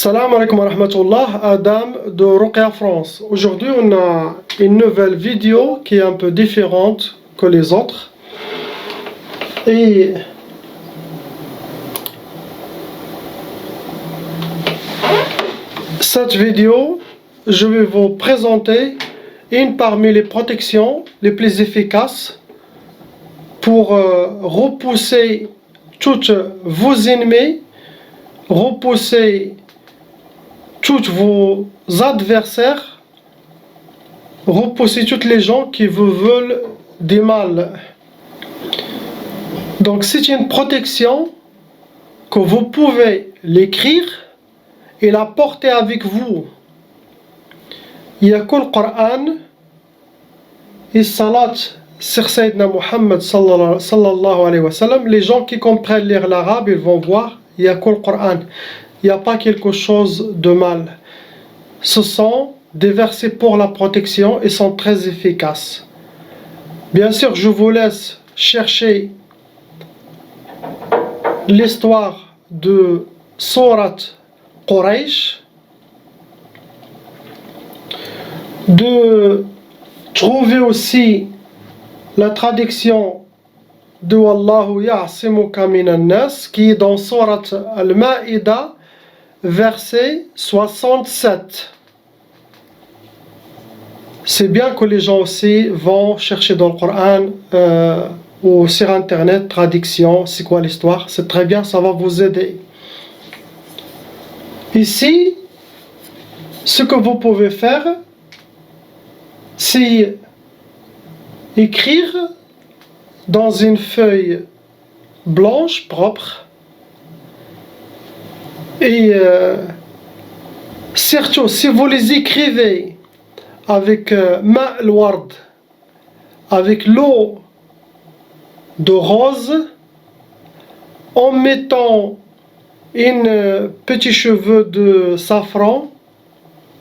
Salam alaikum wa rahmatullah, Adam de Ruqya France. Aujourd'hui, on a une nouvelle vidéo qui est un peu différente que les autres. Et cette vidéo, je vais vous présenter une parmi les protections les plus efficaces pour repousser tous vos ennemis, repousser tous vos adversaires, repousser toutes les gens qui vous veulent du mal. Donc c'est une protection que vous pouvez l'écrire et la porter avec vous. Il y a que le Coran et Salat sur Sayyidina Muhammad sallallahu alayhi wa sallam. Les gens qui comprennent lire l'arabe, ils vont voir, il y a que le Coran. Il n'y a pas quelque chose de mal. Ce sont des versets pour la protection et sont très efficaces. Bien sûr, je vous laisse chercher l'histoire de Surat Quraysh, de trouver aussi la traduction de Wallahu ya'simuka minan nas qui est dans Surat Al-Ma'ida, verset 67. C'est bien que les gens aussi vont chercher dans le Coran ou sur internet, traduction, c'est quoi l'histoire, c'est très bien, ça va vous aider. Ici, ce que vous pouvez faire, c'est écrire dans une feuille blanche propre et surtout si vous les écrivez avec ma al-ward, avec l'eau de rose, en mettant une petit cheveu de safran,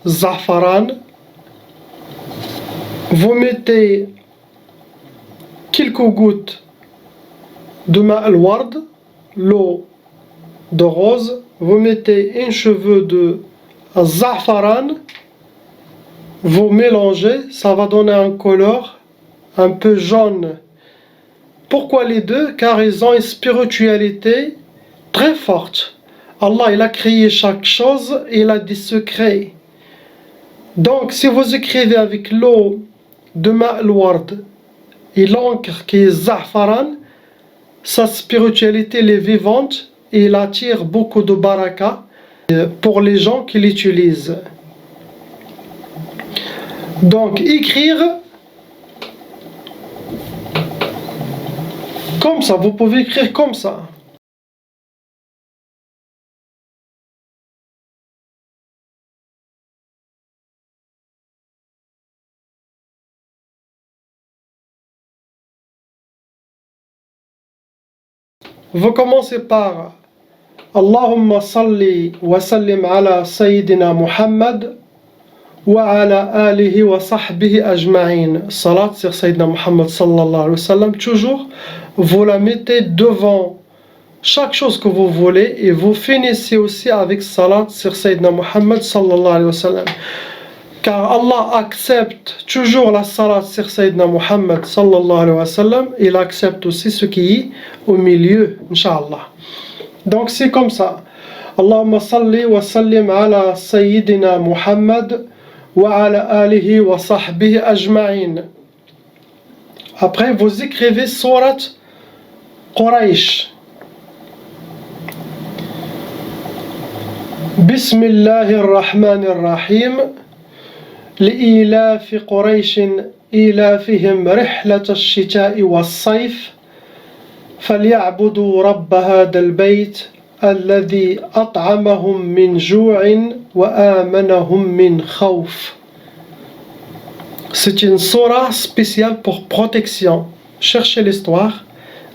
zafaran, vous mettez quelques gouttes de ma al-ward, l'eau de rose, vous mettez un cheveu de zafaran, vous mélangez, ça va donner un couleur un peu jaune. Pourquoi les deux? Car ils ont une spiritualité très forte. Allah, il a créé chaque chose et il a des secrets. Donc si vous écrivez avec l'eau de ma al-ward et l'encre qui est zafaran, sa spiritualité elle est vivante et il attire beaucoup de baraka pour les gens qui l'utilisent. Donc écrire comme ça, vous pouvez écrire comme ça. Vous commencez par Allahumma salli wa sallim ala Sayyidina Muhammad wa ala alihi wa sahbihi ajma'in. Salat sur Sayyidina Muhammad sallallahu alayhi wa sallam. Toujours, vous la mettez devant chaque chose que vous voulez et vous finissez aussi avec salat sur Sayyidina Muhammad sallallahu alayhi wa sallam. Car Allah accepte toujours la salat sur Sayyidina Muhammad sallallahu alayhi wa sallam. Il accepte aussi ce qui est au milieu, Inch'Allah. Donc c'est comme ça. Allahumma salli wa sallim ala Sayyidina Muhammad wa ala alihi wa sahbihi ajma'in. Après vous écrivez Surat Quraysh. Bismillahir Rahmanir Rahim. لإيلاف قريش إيلافهم رحلة الشتاء والصيف فليعبدوا رب هذا البيت الذي أطعمهم من جوع وآمنهم من خوف. C'est une surah spéciale pour protection. Cherchez l'histoire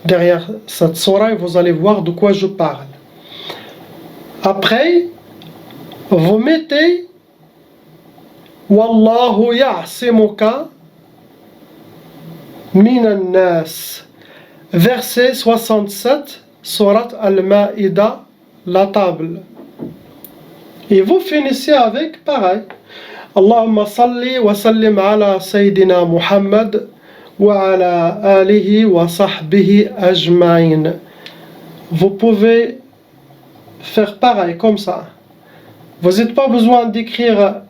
derrière cette surah et vous allez voir de quoi je parle. Après, vous mettez Wallahu ya'simuka minan nas. Verset 67, Surat Al-Ma'ida, la table. Et vous finissez avec pareil. Allahumma salli wa sallim ala Sayyidina Muhammad wa ala alihi wa sahbihi ajma'in. Vous pouvez faire pareil, comme ça. Vous n'avez pas besoin d'écrire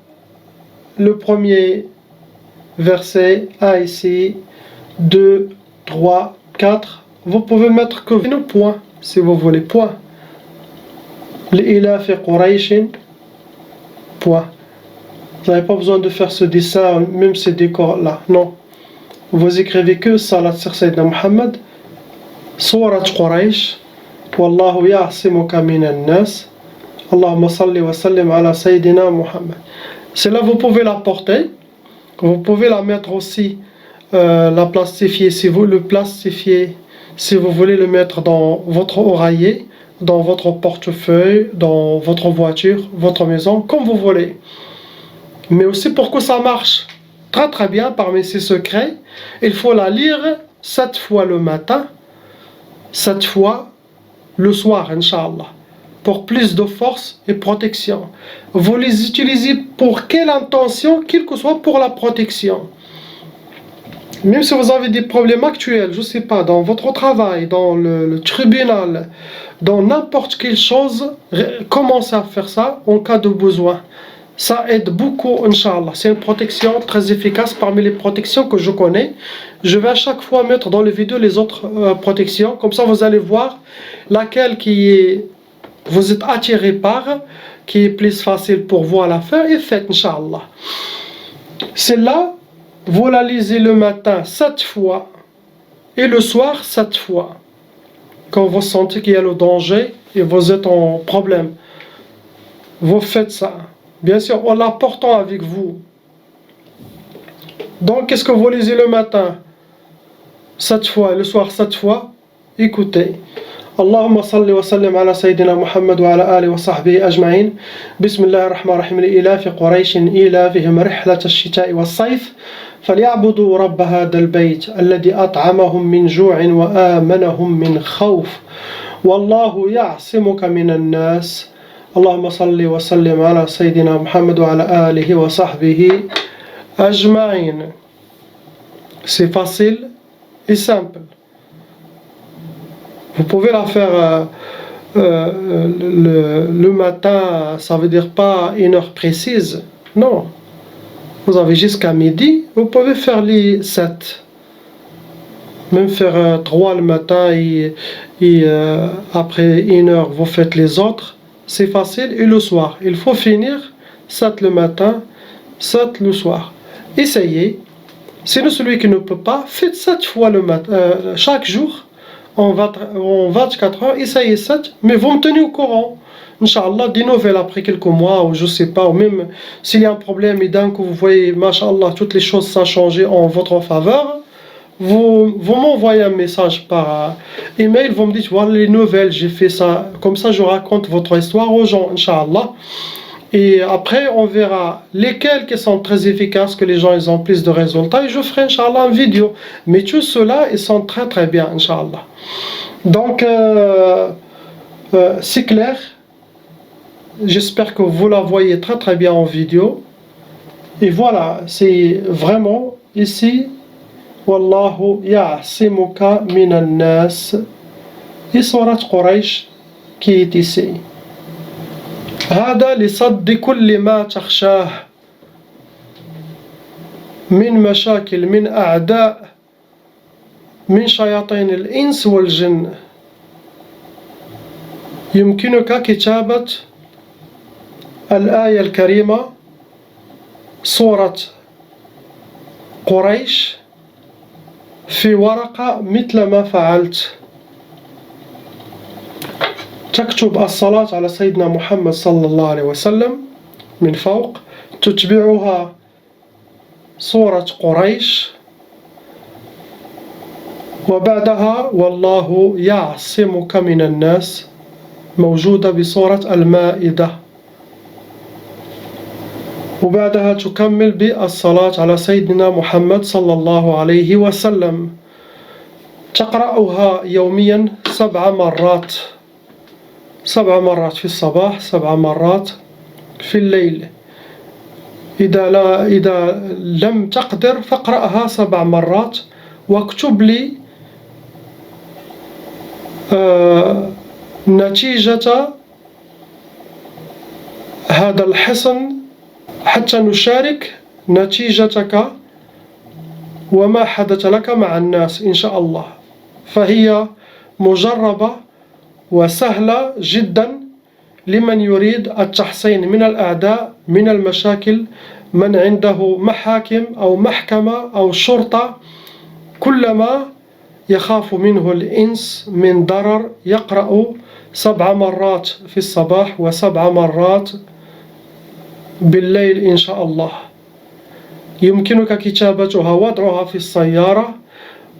le premier verset, 1 ici, 2, 3, 4. Vous pouvez mettre que le point, si vous voulez, point. L'ila fi Qurayshin, point. Vous n'avez pas besoin de faire ce dessin, même ces décors-là. Non. Vous écrivez que Salat sur Sayyidina Muhammad, Surat Quraysh, Wallahu ya'simuka minan nas, Allahumma salli wa sallim ala Sayyidina Muhammad. Cela, vous pouvez la porter. Vous pouvez la mettre aussi, la plastifier, si vous le plastifiez, si vous voulez le mettre dans votre oreiller, dans votre portefeuille, dans votre voiture, votre maison, comme vous voulez. Mais aussi pour que ça marche très très bien, parmi ces secrets, il faut la lire 7 fois le matin, 7 fois le soir, Inch'Allah, pour plus de force et protection. Vous les utilisez pour quelle intention, quelle que soit pour la protection. Même si vous avez des problèmes actuels, je ne sais pas, dans votre travail, dans le tribunal, dans n'importe quelle chose, commencez à faire ça en cas de besoin. Ça aide beaucoup, Inch'Allah. C'est une protection très efficace parmi les protections que je connais. Je vais à chaque fois mettre dans les vidéos les autres protections. Comme ça, vous allez voir laquelle vous êtes attiré par, qui est plus facile pour vous à la faire, et faites, Inch'Allah. Celle-là, vous la lisez le matin 7 fois et le soir 7 fois. Quand vous sentez qu'il y a le danger et vous êtes en problème, vous faites ça. Bien sûr, en la portant avec vous. Donc, qu'est-ce que vous lisez le matin 7 fois et le soir 7 fois? Écoutez. اللهم صل وسلم على سيدنا محمد وعلى آله وصحبه أجمعين بسم الله الرحمن الرحيم لإيلاف قريش إيلافهم رحلة الشتاء والصيف فليعبدوا رب هذا البيت الذي أطعمهم من جوع وآمنهم من خوف والله يعصمك من الناس اللهم صل وسلم على سيدنا محمد وعلى آله وصحبه أجمعين. C'est facile et simple. Vous pouvez la faire le matin, ça veut dire pas une heure précise. Non. Vous avez jusqu'à midi, vous pouvez faire les 7. Même faire 3 le matin et après 1 heure, vous faites les autres. C'est facile. Et le soir, il faut finir 7 le matin, 7 le soir. Essayez. Sinon, celui qui ne peut pas, faites 7 fois le matin, chaque jour. En 24 heures, essayez 7, mais vous me tenez au courant. Inch'Allah, des nouvelles après quelques mois, ou je sais pas, ou même s'il y a un problème et d'un coup vous voyez, Masha'Allah, toutes les choses ça a changé en votre faveur, vous m'envoyez un message par email, vous me dites, voilà les nouvelles, j'ai fait ça, comme ça je raconte votre histoire aux gens, Inch'Allah. Et après, on verra lesquels qui sont très efficaces, que les gens ils ont plus de résultats, et je ferai, Inch'Allah, une vidéo. Mais tout cela, ils sont très très bien, Inch'Allah. Donc, c'est clair. J'espère que vous la voyez très très bien en vidéo. Et voilà, c'est vraiment ici, Wallahu ya'simuka minan nas, et Surat Quraysh qui est ici. هذا لصد كل ما تخشاه من مشاكل من أعداء من شياطين الإنس والجن. يمكنك كتابة الآية الكريمة سورة قريش في ورقة مثل ما فعلت. تكتب الصلاة على سيدنا محمد صلى الله عليه وسلم من فوق، تتبعها سورة قريش، وبعدها والله يعصمك من الناس موجودة بسورة المائدة، وبعدها تكمل بالصلاة على سيدنا محمد صلى الله عليه وسلم. تقرأها يوميا 7 مرات، 7 مرات في الصباح، 7 مرات في الليل. إذا لم تقدر فاقرأها 7 مرات واكتب لي نتيجة هذا الحصن حتى نشارك نتيجتك وما حدث لك مع الناس إن شاء الله. فهي مجربة وسهلة جدا لمن يريد التحصين من الأعداء، من المشاكل، من عنده محاكم أو محكمة أو شرطة، كلما يخاف منه الإنس من ضرر يقرأ 7 مرات في الصباح و7 مرات بالليل إن شاء الله. يمكنك كتابتها وضعها في السيارة،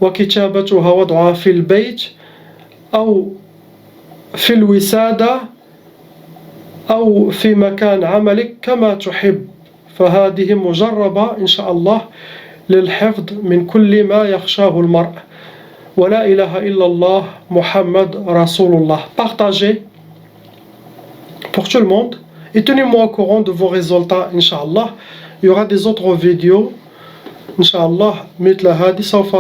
وكتابتها وضعها في البيت أو في الوسادة أو في مكان عملك كما تحب. فهذه مجربة إن شاء الله للحفظ من كل ما يخشاه المرء. ولا إله إلا الله محمد رسول الله. Partagez pour tout le monde et tenez-moi au courant de vos résultats Inch'Allah. Il y aura des autres vidéos Inch'Allah مثل هذه. سوف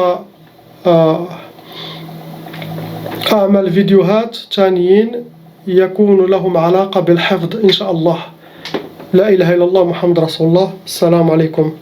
أعمل فيديوهات تانيين يكون لهم علاقة بالحفظ إن شاء الله. لا إله إلا الله محمد رسول الله. السلام عليكم.